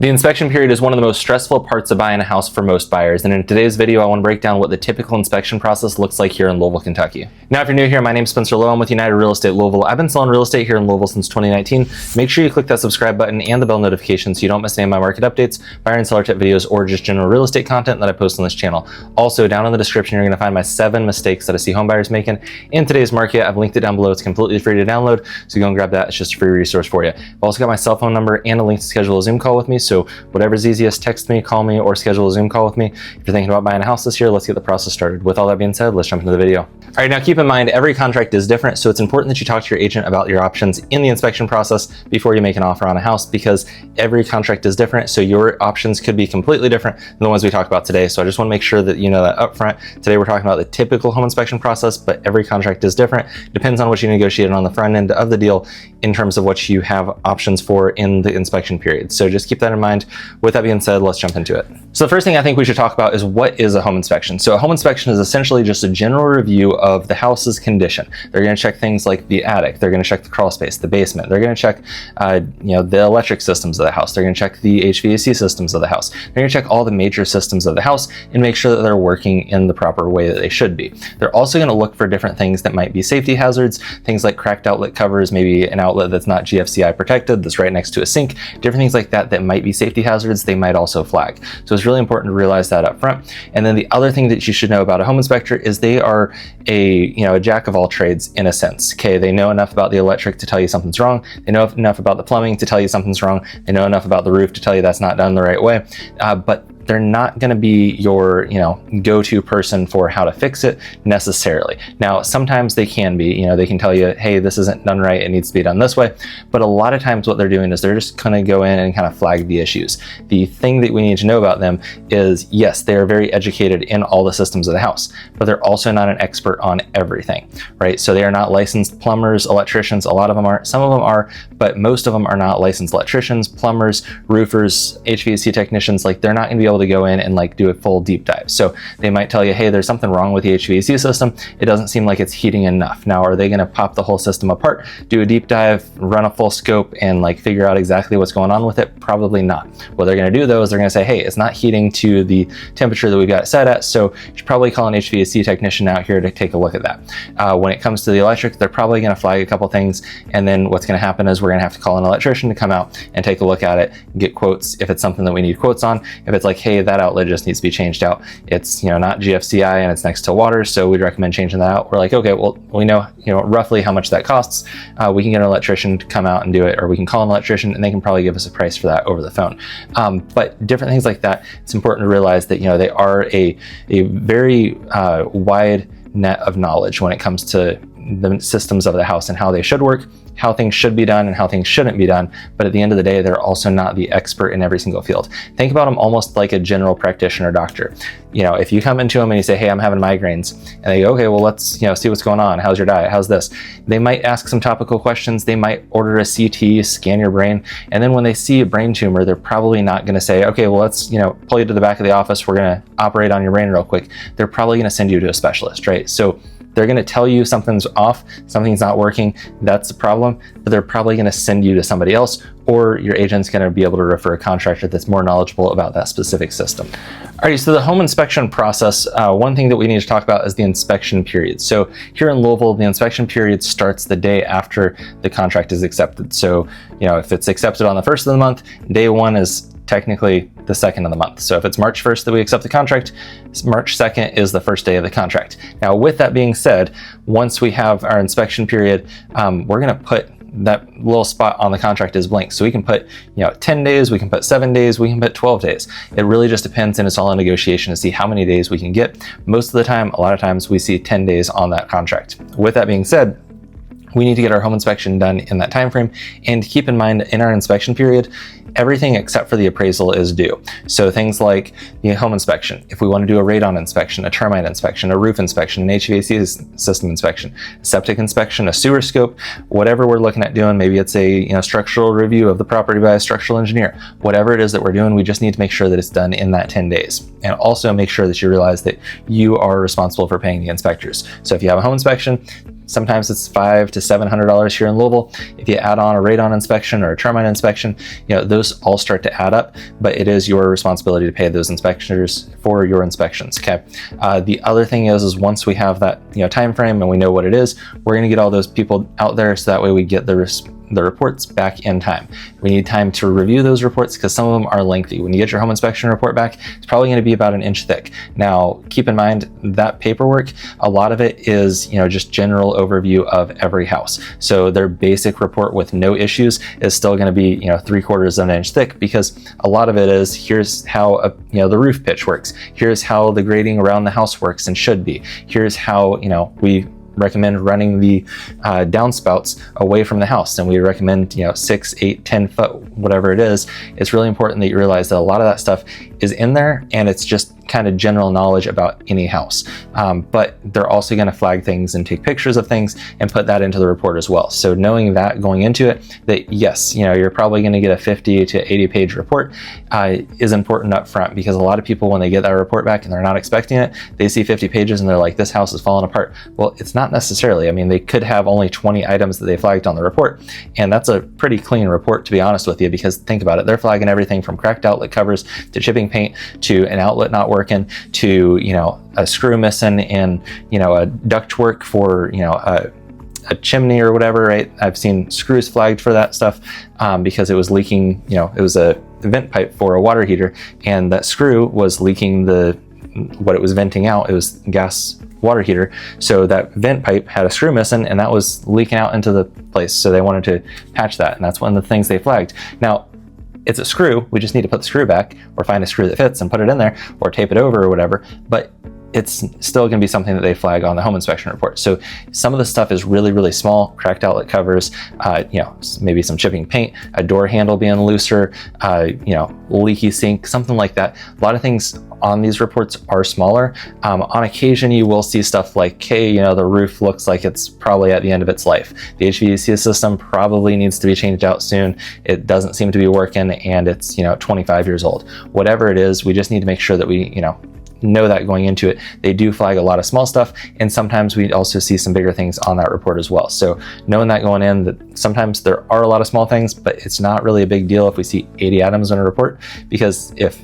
The inspection period is one of the most stressful parts of buying a house for most buyers, and in today's video I want to break down what the typical inspection process looks like here in Louisville, Kentucky. Now if you're new here, my name is Spencer Lowe. I'm with United Real Estate Louisville. I've been selling real estate here in Louisville since 2019. Make sure you click that subscribe button and the bell notification so you don't miss any of my market updates, buyer and seller tip videos, or just general real estate content that I post on this channel. Also, down in the description you're going to find my 7 mistakes that I see homebuyers making in today's market. I've linked it down below. It's completely free to download, so go and grab that. It's just a free resource for you. I've also got my cell phone number and a link to schedule a Zoom call with me, so whatever's easiest, text me, call me, or schedule a Zoom call with me. If you're thinking about buying a house this year, let's get the process started. With all that being said, let's jump into the video. All right, now keep in mind, every contract is different, so it's important that you talk to your agent about your options in the inspection process before you make an offer on a house, because every contract is different, so your options could be completely different than the ones we talked about today. So I just want to make sure that you know that up front. Today we're talking about the typical home inspection process, but every contract is different. Depends on what you negotiated on the front end of the deal in terms of what you have options for in the inspection period. So just keep that in mind. With that being said, let's jump into it. So the first thing I think we should talk about is what is a home inspection. So a home inspection is essentially just a general review of the house's condition. They're going to check things like the attic. They're going to check the crawl space, the basement. They're going to check the electric systems of the house. They're going to check the HVAC systems of the house. They're going to check all the major systems of the house and make sure that they're working in the proper way that they should be. They're also going to look for different things that might be safety hazards, things like cracked outlet covers, maybe an outlet that's not GFCI protected, that's right next to a sink, different things like that that might be safety hazards. They might also flag. So it's really important to realize that up front. And then the other thing that you should know about a home inspector is they are a jack of all trades in a sense. Okay, they know enough about the electric to tell you something's wrong. They know enough about the plumbing to tell you something's wrong. They know enough about the roof to tell you that's not done the right way. But they're not going to be your, go-to person for how to fix it necessarily. Now, sometimes they can be, they can tell you, hey, this isn't done right, it needs to be done this way. But a lot of times what they're doing is they're just going to go in and kind of flag the issues. The thing that we need to know about them is, yes, they are very educated in all the systems of the house, but they're also not an expert on everything, right? So they are not licensed plumbers, electricians. A lot of them are, some of them are, but most of them are not licensed electricians, plumbers, roofers, HVAC technicians. Like, they're not going to be able to go in and do a full deep dive. So they might tell you, hey, there's something wrong with the HVAC system. It doesn't seem like it's heating enough. Now, are they going to pop the whole system apart, do a deep dive, run a full scope, and figure out exactly what's going on with it? Probably not. What they're going to do though is they're going to say, hey, it's not heating to the temperature that we've got it set at, so you should probably call an HVAC technician out here to take a look at that. When it comes to the electric, they're probably going to flag a couple things, and then what's going to happen is we're going to have to call an electrician to come out and take a look at it, get quotes if it's something that we need quotes on. If it's like, hey, that outlet just needs to be changed out, it's not GFCI and it's next to water, so we'd recommend changing that out. We're like, okay, well, we know roughly how much that costs. We can get an electrician to come out and do it, or we can call an electrician and they can probably give us a price for that over the phone. But different things like that, it's important to realize that they are a very wide net of knowledge when it comes to the systems of the house and how they should work, how things should be done and how things shouldn't be done. But at the end of the day, they're also not the expert in every single field. Think about them almost like a general practitioner doctor. If you come into them and you say, hey, I'm having migraines, and they go, okay, well, let's see what's going on. How's your diet? How's this? They might ask some topical questions. They might order a CT, scan your brain. And then when they see a brain tumor, they're probably not going to say, okay, well, let's pull you to the back of the office. We're going to operate on your brain real quick. They're probably going to send you to a specialist, right? So they're going to tell you something's off, something's not working, that's the problem, but they're probably going to send you to somebody else, or your agent's going to be able to refer a contractor that's more knowledgeable about that specific system. Alrighty, so the home inspection process, one thing that we need to talk about is the inspection period. So here in Louisville, the inspection period starts the day after the contract is accepted. So, if it's accepted on the 1st of the month, day 1 is technically the 2nd of the month. So if it's March 1st that we accept the contract, March 2nd is the first day of the contract. Now, with that being said, once we have our inspection period, we're going to put that little spot on the contract is blank. So we can put 10 days, we can put 7 days, we can put 12 days. It really just depends, and it's all a negotiation to see how many days we can get. Most of the time, a lot of times we see 10 days on that contract. With that being said, we need to get our home inspection done in that time frame. And keep in mind, in our inspection period, everything except for the appraisal is due. So things like the home inspection, if we want to do a radon inspection, a termite inspection, a roof inspection, an HVAC system inspection, septic inspection, a sewer scope, whatever we're looking at doing, maybe it's a structural review of the property by a structural engineer, whatever it is that we're doing, we just need to make sure that it's done in that 10 days. And also make sure that you realize that you are responsible for paying the inspectors. So if you have a home inspection, Sometimes it's $500 to $700 here in Louisville. If you add on a radon inspection or a termite inspection, those all start to add up, but it is your responsibility to pay those inspectors for your inspections, okay? The other thing is once we have that time frame and we know what it is, we're gonna get all those people out there so that way we get the reports back in time. We need time to review those reports because some of them are lengthy. When you get your home inspection report back, it's probably going to be about an inch thick. Now, keep in mind that paperwork, a lot of it is, just general overview of every house. So their basic report with no issues is still going to be, 3/4 of an inch thick, because a lot of it is, here's how, the roof pitch works. Here's how the grading around the house works and should be. Here's how, we recommend running the downspouts away from the house, and we recommend 6, 8, 10 foot, whatever it is. It's really important that you realize that a lot of that stuff is in there, and it's just kind of general knowledge about any house. But they're also going to flag things and take pictures of things and put that into the report as well. So knowing that going into it, that yes, you're probably going to get a 50 to 80 page report is important up front, because a lot of people, when they get that report back and they're not expecting it, they see 50 pages and they're like, this house is falling apart. Well, it's not necessarily. I mean, they could have only 20 items that they flagged on the report, and that's a pretty clean report, to be honest with you, because think about it, they're flagging everything from cracked outlet covers to chipping paint to an outlet not working to a screw missing and a duct work for a chimney or whatever, right? I've seen screws flagged for that stuff because it was leaking. It was a vent pipe for a water heater, and that screw was leaking what it was venting out. It was gas water heater, so that vent pipe had a screw missing, and that was leaking out into the place, so they wanted to patch that, and that's one of the things they flagged. Now, it's a screw, we just need to put the screw back, or find a screw that fits and put it in there, or tape it over or whatever, but it's still going to be something that they flag on the home inspection report. So some of the stuff is really, really small, cracked outlet covers, maybe some chipping paint, a door handle being looser, leaky sink, something like that. A lot of things on these reports are smaller. On occasion, you will see stuff like, hey, the roof looks like it's probably at the end of its life. The HVAC system probably needs to be changed out soon. It doesn't seem to be working, and it's 25 years old. Whatever it is, we just need to make sure that we know that going into it. They do flag a lot of small stuff, and sometimes we also see some bigger things on that report as well. So knowing that going in, that sometimes there are a lot of small things, but it's not really a big deal if we see 80 items in a report, because if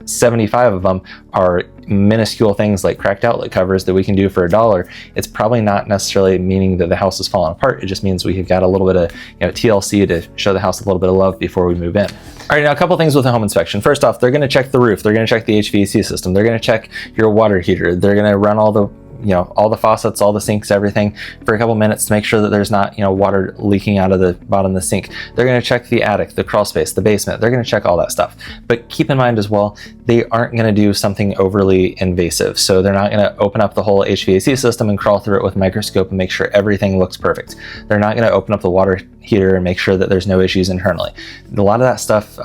75 of them are minuscule things like cracked outlet covers that we can do for $1, it's probably not necessarily meaning that the house is falling apart. It just means we've got a little bit of TLC to show the house a little bit of love before we move in. All right, now a couple things with a home inspection. First off, they're going to check the roof. They're going to check the HVAC system. They're going to check your water heater. They're going to run all the faucets, all the sinks, everything for a couple minutes to make sure that there's not, water leaking out of the bottom of the sink. They're going to check the attic, the crawl space, the basement. They're going to check all that stuff. But keep in mind as well, they aren't going to do something overly invasive. So they're not going to open up the whole HVAC system and crawl through it with a microscope and make sure everything looks perfect. They're not going to open up the water heater and make sure that there's no issues internally. A lot of that stuff,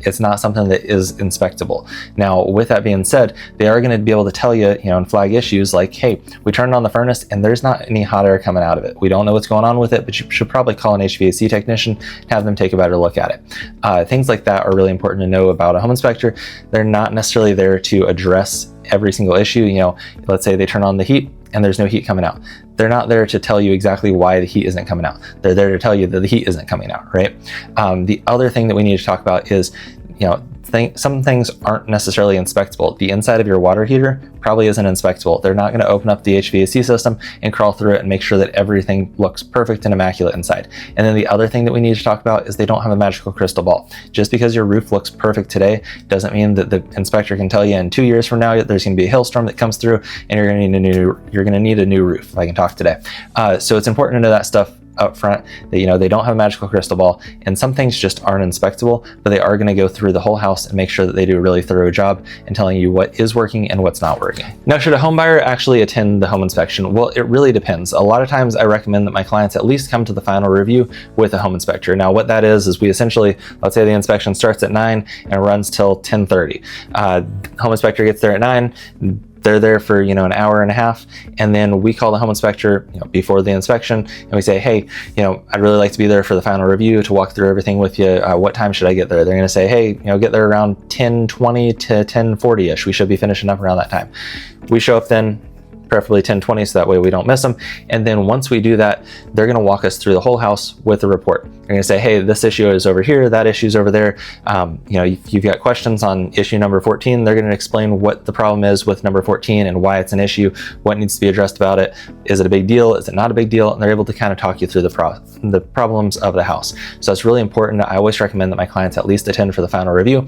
it's not something that is inspectable. Now, with that being said, they are going to be able to tell you, and flag issues like, hey, we turned on the furnace and there's not any hot air coming out of it. We don't know what's going on with it, but you should probably call an HVAC technician and have them take a better look at it. Things like that are really important to know about a home inspector. They're not necessarily there to address every single issue. Let's say they turn on the heat and there's no heat coming out. They're not there to tell you exactly why the heat isn't coming out. They're there to tell you that the heat isn't coming out, right? The other thing that we need to talk about is, some things aren't necessarily inspectable. The inside of your water heater probably isn't inspectable. They're not going to open up the HVAC system and crawl through it and make sure that everything looks perfect and immaculate inside. And then the other thing that we need to talk about is they don't have a magical crystal ball. Just because your roof looks perfect today doesn't mean that the inspector can tell you in 2 years from now there's going to be a hailstorm that comes through and you're going to need a new roof, if I can talk today. So it's important to know that stuff up front, that they don't have a magical crystal ball, and some things just aren't inspectable, but they are going to go through the whole house and make sure that they do a really thorough job in telling you what is working and what's not working. Now, should a home buyer actually attend the home inspection? Well, it really depends. A lot of times I recommend that my clients at least come to the final review with a home inspector. Now, what that is we essentially, let's say the inspection starts at 9 and runs till 10:30. Home inspector gets there at 9. They're there for, an hour and a half, and then we call the home inspector, before the inspection, and we say, hey, I'd really like to be there for the final review to walk through everything with you. What time should I get there? They're going to say, hey, get there around 10:20 to 10:40ish. We should be finishing up around that time. We show up then, preferably 1020, so that way we don't miss them. And then once we do that, they're going to walk us through the whole house with a report. They're going to say, hey, this issue is over here, that issue is over there. If you've got questions on issue number 14, they're going to explain what the problem is with number 14 and why it's an issue, what needs to be addressed about it. Is it a big deal? Is it not a big deal? And they're able to kind of talk you through the problems of the house. So it's really important. I always recommend that my clients at least attend for the final review.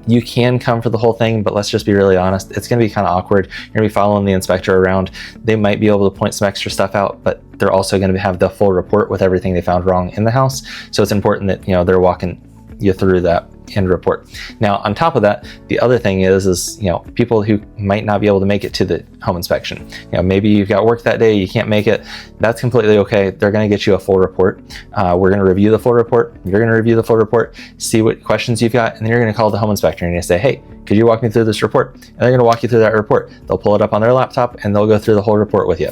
You can come for the whole thing, but let's just be really honest. It's going to be kind of awkward. You're going to be following the inspector around. They might be able to point some extra stuff out, but they're also going to have the full report with everything they found wrong in the house. So it's important that, they're walking you through that end report. Now, on top of that, the other thing is people who might not be able to make it to the home inspection. Maybe you've got work that day, you can't make it. That's completely okay. They're going to get you a full report. We're going to review the full report. You're going to review the full report, see what questions you've got, and then you're going to call the home inspector and you're going to say, hey, could you walk me through this report? And they're going to walk you through that report. They'll pull it up on their laptop and they'll go through the whole report with you.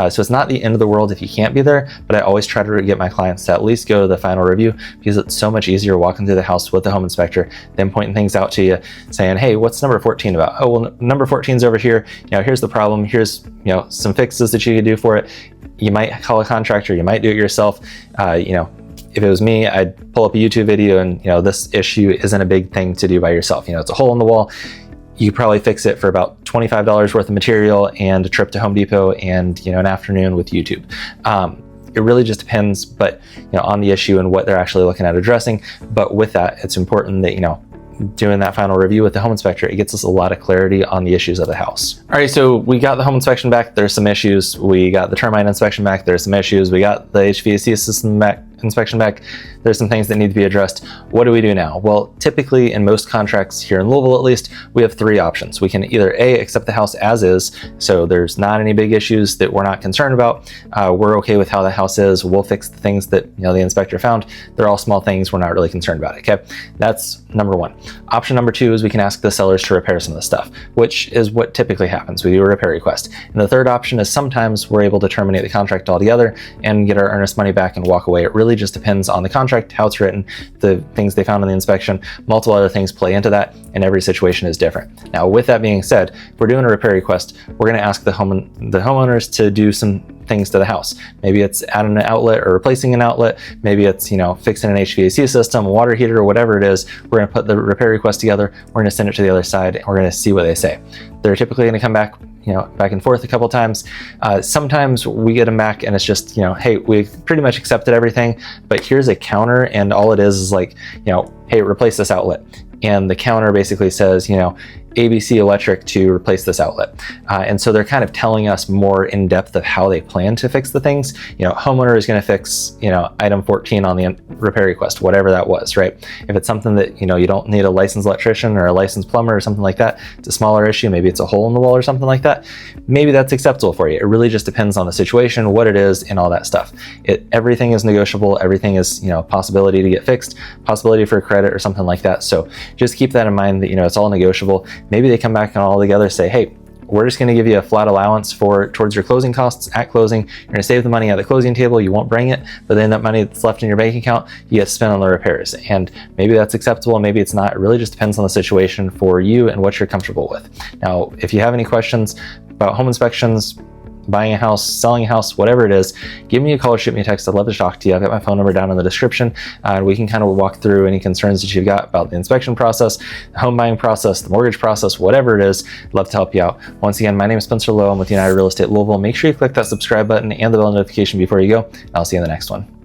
So it's not the end of the world if you can't be there, but I always try to get my clients to at least go to the final review, because it's so much easier walking through the house with the home inspector than pointing things out to you, saying, hey, what's number 14 about? Oh, well, number 14 is over here. Here's the problem. Here's some fixes that you can do for it. You might call a contractor. You might do it yourself. If it was me, I'd pull up a YouTube video and, this issue isn't a big thing to do by yourself. It's a hole in the wall. You probably fix it for about $25 worth of material and a trip to Home Depot and, an afternoon with YouTube. It really just depends, but, on the issue and what they're actually looking at addressing. But with that, it's important that, doing that final review with the home inspector, it gets us a lot of clarity on the issues of the house. All right, so we got the home inspection back. There's some issues. We got the termite inspection back. There's some issues. We got the HVAC system inspection back. There's some things that need to be addressed. What do we do now? Well, typically in most contracts here in Louisville, at least, we have three options. We can either A, accept the house as is, so there's not any big issues that we're not concerned about. We're okay with how the house is. We'll fix the things that the inspector found. They're all small things. We're not really concerned about it. Okay, that's number one. Option number two is we can ask the sellers to repair some of the stuff, which is what typically happens. We do a repair request. And the third option is sometimes we're able to terminate the contract altogether and get our earnest money back and walk away. It really just depends on the contract, how it's written, the things they found in the inspection. Multiple other things play into that, and every situation is different. Now, with that being said, if we're doing a repair request, we're going to ask the homeowners to do some things to the house. Maybe it's adding an outlet or replacing an outlet. Maybe it's, fixing an HVAC system, a water heater, or whatever it is. We're going to put the repair request together. We're going to send it to the other side, and we're going to see what they say. They're typically going to come back, back and forth a couple times. Sometimes we get them back and it's just, hey, we pretty much accepted everything, but here's a counter, and all it is like, hey, replace this outlet. And the counter basically says, ABC Electric to replace this outlet. And so they're kind of telling us more in depth of how they plan to fix the things. Homeowner is going to fix, item 14 on the repair request, whatever that was, right? If it's something that, you don't need a licensed electrician or a licensed plumber or something like that, it's a smaller issue. Maybe it's a hole in the wall or something like that. Maybe that's acceptable for you. It really just depends on the situation, what it is, and all that stuff. Everything is negotiable. Everything is, possibility to get fixed, possibility for a credit or something like that. So just keep that in mind that, it's all negotiable. Maybe they come back and all together say, hey, we're just going to give you a flat allowance towards your closing costs at closing. You're going to save the money at the closing table. You won't bring it, but then that money that's left in your bank account, you get spent on the repairs. And maybe that's acceptable. Maybe it's not. It really just depends on the situation for you and what you're comfortable with. Now, if you have any questions about home inspections, buying a house, selling a house, whatever it is, give me a call or shoot me a text. I'd love to talk to you. I've got my phone number down in the description, and we can kind of walk through any concerns that you've got about the inspection process, the home buying process, the mortgage process, whatever it is. I'd love to help you out. Once again, my name is Spencer Lowe. I'm with United Real Estate Louisville. Make sure you click that subscribe button and the bell notification before you go. I'll see you in the next one.